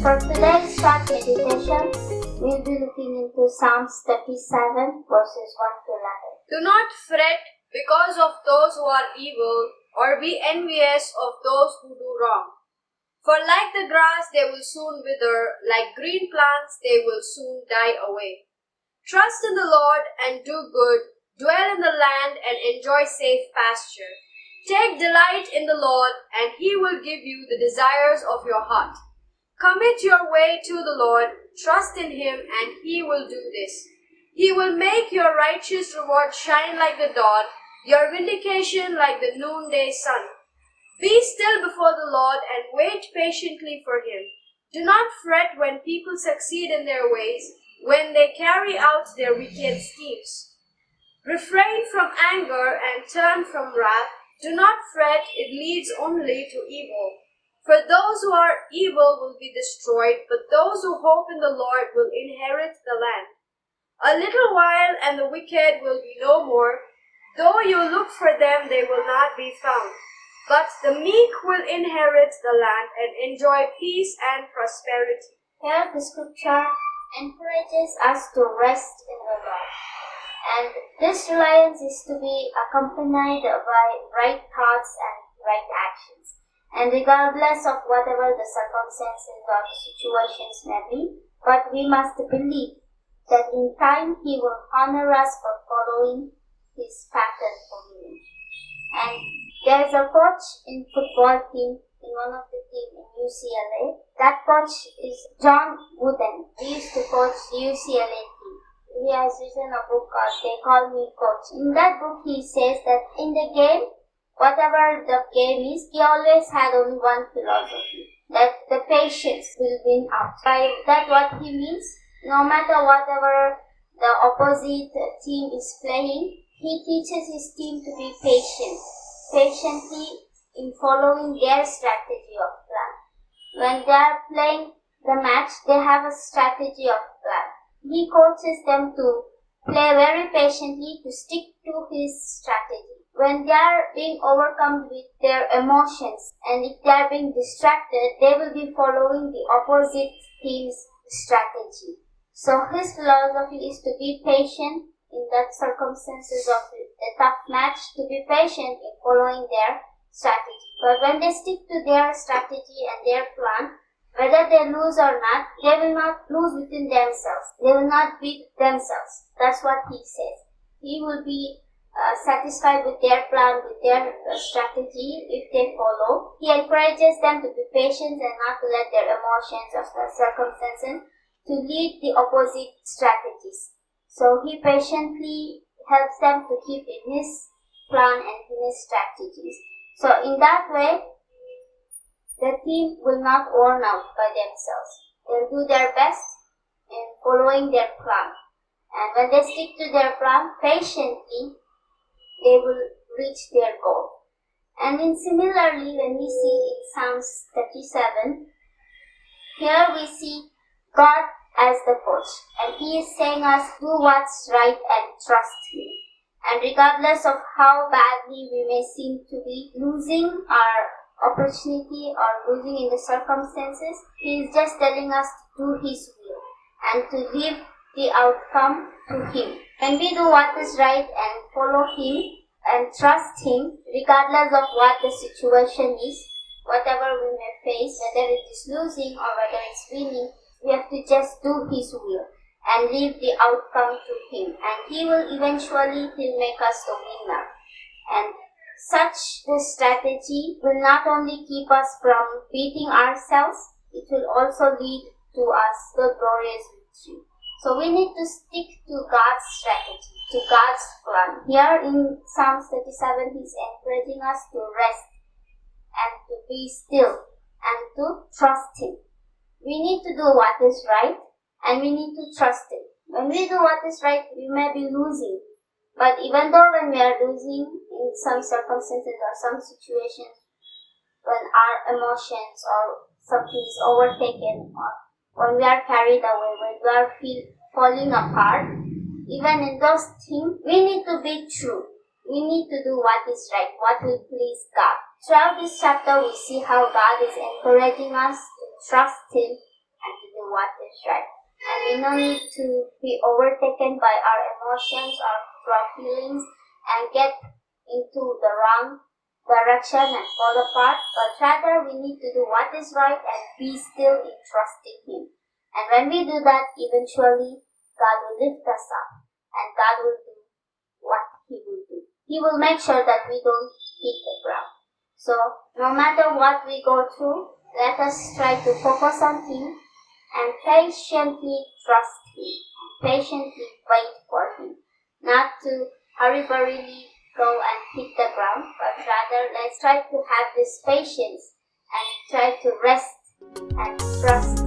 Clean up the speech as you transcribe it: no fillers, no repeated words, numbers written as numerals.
For today's short meditation, we'll be looking into Psalms 37 verses 1 to 11. Do not fret because of those who are evil, or be envious of those who do wrong. For like the grass they will soon wither, like green plants they will soon die away. Trust in the Lord and do good, dwell in the land and enjoy safe pasture. Take delight in the Lord, and He will give you the desires of your heart. Commit your way to the Lord, trust in Him, and He will do this. He will make your righteous reward shine like the dawn, your vindication like the noonday sun. Be still before the Lord and wait patiently for Him. Do not fret when people succeed in their ways, when they carry out their wicked schemes. Refrain from anger and turn from wrath. Do not fret, it leads only to evil. For those who are evil will be destroyed, but those who hope in the Lord will inherit the land. A little while and the wicked will be no more. Though you look for them, they will not be found. But the meek will inherit the land and enjoy peace and prosperity. Here the scripture encourages us to rest in the Lord. And this reliance is to be accompanied by right thoughts and right actions. And regardless of whatever the circumstances or the situations may be, but we must believe that in time He will honor us for following His pattern for living. And there is a coach in football team, in one of the team in UCLA. That coach is John Wooden. He used to coach the UCLA team. He has written a book called They Call Me Coach. In that book he says that in the game, whatever the game is, he always had only one philosophy, that the patience will win out. By that what he means, no matter whatever the opposite team is playing, he teaches his team to be patiently in following their strategy of plan. When they are playing the match, they have a strategy of plan. He coaches them to play very patiently, to stick to his strategy. When they are being overcome with their emotions and if they are being distracted, they will be following the opposite team's strategy. So his philosophy is to be patient in that circumstances of a tough match, to be patient in following their strategy. But when they stick to their strategy and their plan, whether they lose or not, they will not lose within themselves. They will not beat themselves. That's what he says. He will be satisfied with their plan, with their strategy if they follow. He encourages them to be patient and not to let their emotions or circumstances to lead the opposite strategies. So he patiently helps them to keep in his plan and in his strategies. So in that way, the team will not worn out by themselves. They'll do their best in following their plan. And when they stick to their plan patiently, they will reach their goal. And then similarly, when we see in Psalms 37, here we see God as the coach. And He is saying us, do what's right and trust Him. And regardless of how badly we may seem to be losing our opportunity or losing in the circumstances, He is just telling us to do His will and to leave the outcome to Him. When we do what is right and follow Him and trust Him, regardless of what the situation is, whatever we may face, whether it is losing or whether it's winning, we have to just do His will and leave the outcome to Him. And He will eventually make us the winner. And such the strategy will not only keep us from beating ourselves, it will also lead to us the glorious victory. So we need to stick to God's strategy, to God's plan. Here in Psalms 37, He's encouraging us to rest and to be still and to trust Him. We need to do what is right and we need to trust Him. When we do what is right, we may be losing. But even though when we are losing in some circumstances or some situations, when our emotions or something is overtaken or when we are carried away, when we are falling apart, even in those things, we need to be true. We need to do what is right, what will please God. Throughout this chapter, we see how God is encouraging us to trust Him do what is right. And we no need to be overtaken by our emotions or our feelings and get into the wrong direction and fall apart, but rather we need to do what is right and be still in trusting Him. And when we do that, eventually God will lift us up and God will do what He will do. He will make sure that we don't hit the ground. So no matter what we go through, let us try to focus on Him and patiently trust Him, and patiently wait for Him. Not to hurry-burriedly go and hit the ground, but rather let's try to have this patience and try to rest and trust